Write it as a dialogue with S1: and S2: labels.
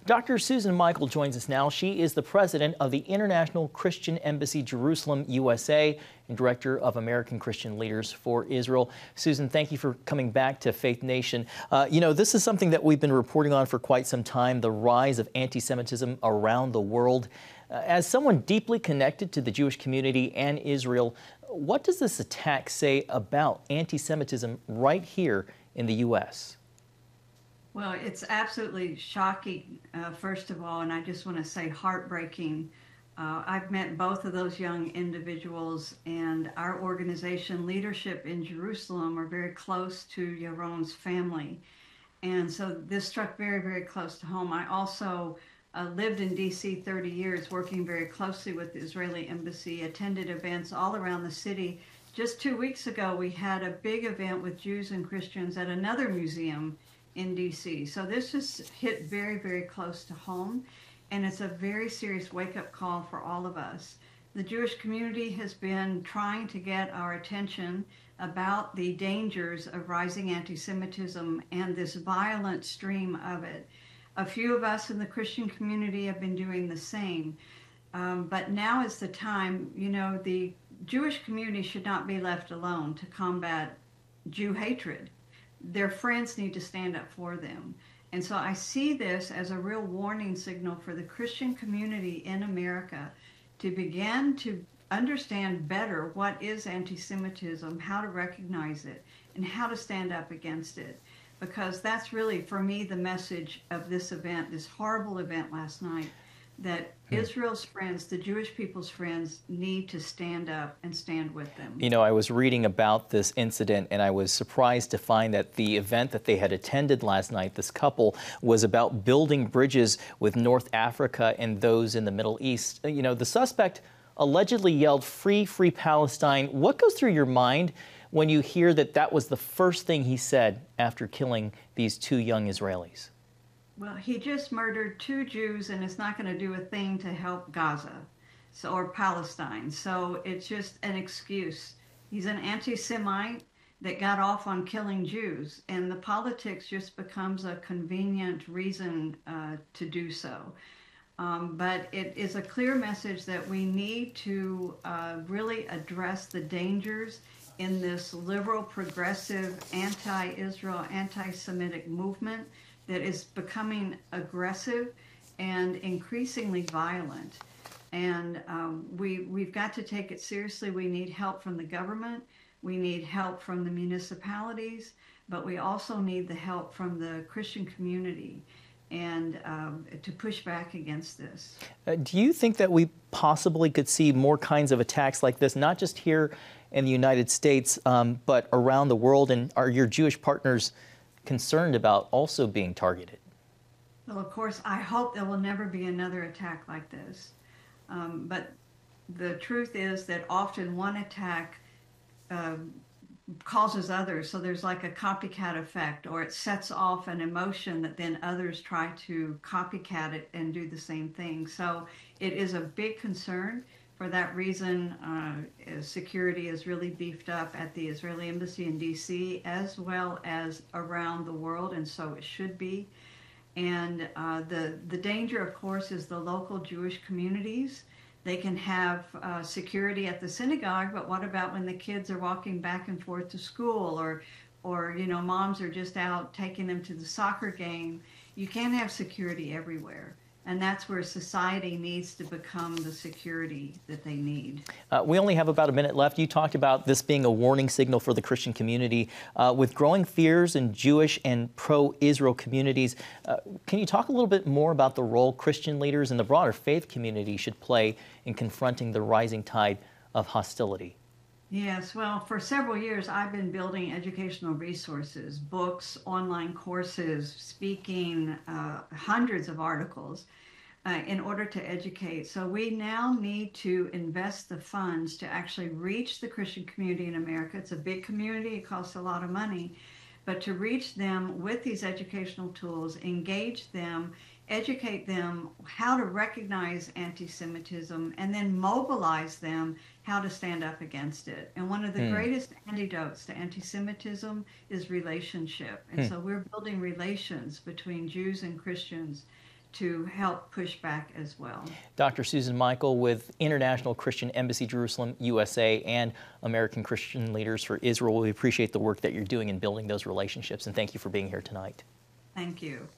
S1: Dr. Susan Michael joins us now. She is the president of the International Christian Embassy Jerusalem, USA, and director of American Christian Leaders for Israel. Susan, thank you for coming back to Faith Nation. This is something that we've been reporting on for quite some time, the rise of anti-Semitism around the world. As someone deeply connected to the Jewish community and Israel, what does this attack say about anti-Semitism right here in the U.S.?
S2: Well, it's absolutely shocking, first of all, and I just want to say heartbreaking. I've met both of those young individuals, and our organization leadership in Jerusalem are very close to Yaron's family. And so this struck very, very close to home. I also lived in D.C. 30 years, working very closely with the Israeli embassy, attended events all around the city. Just 2 weeks ago, we had a big event with Jews and Christians at another museum in D.C. So this just hit very, very close to home, and it's a very serious wake-up call for all of us. The Jewish community has been trying to get our attention about the dangers of rising anti-Semitism and this violent stream of it. A few of us in the Christian community have been doing the same, but now is the time. The Jewish community should not be left alone to combat Jew hatred. Their friends need to stand up for them. And so I see this as a real warning signal for the Christian community in America to begin to understand better what is anti-Semitism, how to recognize it, and how to stand up against it. Because that's really, for me, the message of this event, this horrible event last night, that Israel's friends, the Jewish people's friends, need to stand up and stand with them.
S1: I was reading about this incident, and I was surprised to find that the event that they had attended last night, this couple, was about building bridges with North Africa and those in the Middle East. The suspect allegedly yelled, "Free, free Palestine." What goes through your mind when you hear that that was the first thing he said after killing these two young Israelis?
S2: Well, he just murdered 2 Jews, and it's not going to do a thing to help Gaza or Palestine. So it's just an excuse. He's an anti-Semite that got off on killing Jews, and the politics just becomes a convenient reason to do so. But it is a clear message that we need to really address the dangers in this liberal, progressive, anti-Israel, anti-Semitic movement that is becoming aggressive and increasingly violent. And we've got to take it seriously. We need help from the government. We need help from the municipalities, but we also need the help from the Christian community and to push back against this.
S1: Do you think that we possibly could see more kinds of attacks like this, not just here in the United States, but around the world? And are your Jewish partners concerned about also being targeted?
S2: Well, of course, I hope there will never be another attack like this. But the truth is that often one attack causes others. So there's like a copycat effect, or it sets off an emotion that then others try to copycat it and do the same thing. So it is a big concern. For that reason, security is really beefed up at the Israeli embassy in D.C. as well as around the world, and so it should be. And the danger, of course, is the local Jewish communities. They can have security at the synagogue, but what about when the kids are walking back and forth to school, or moms are just out taking them to the soccer game? You can't have security everywhere. And that's where society needs to become the security that they need.
S1: We only have about a minute left. You talked about this being a warning signal for the Christian community. With growing fears in Jewish and pro-Israel communities, can you talk a little bit more about the role Christian leaders and the broader faith community should play in confronting the rising tide of hostility?
S2: Yes, well, for several years, I've been building educational resources, books, online courses, speaking, hundreds of articles in order to educate. So we now need to invest the funds to actually reach the Christian community in America. It's a big community, it costs a lot of money, but to reach them with these educational tools, engage them, educate them how to recognize anti-Semitism, and then mobilize them how to stand up against it. And one of the greatest antidotes to anti-Semitism is relationship. And so we're building relations between Jews and Christians to help push back as well.
S1: Dr. Susan Michael with International Christian Embassy Jerusalem, USA, and American Christian Leaders for Israel. We appreciate the work that you're doing in building those relationships, and thank you for being here tonight.
S2: Thank you.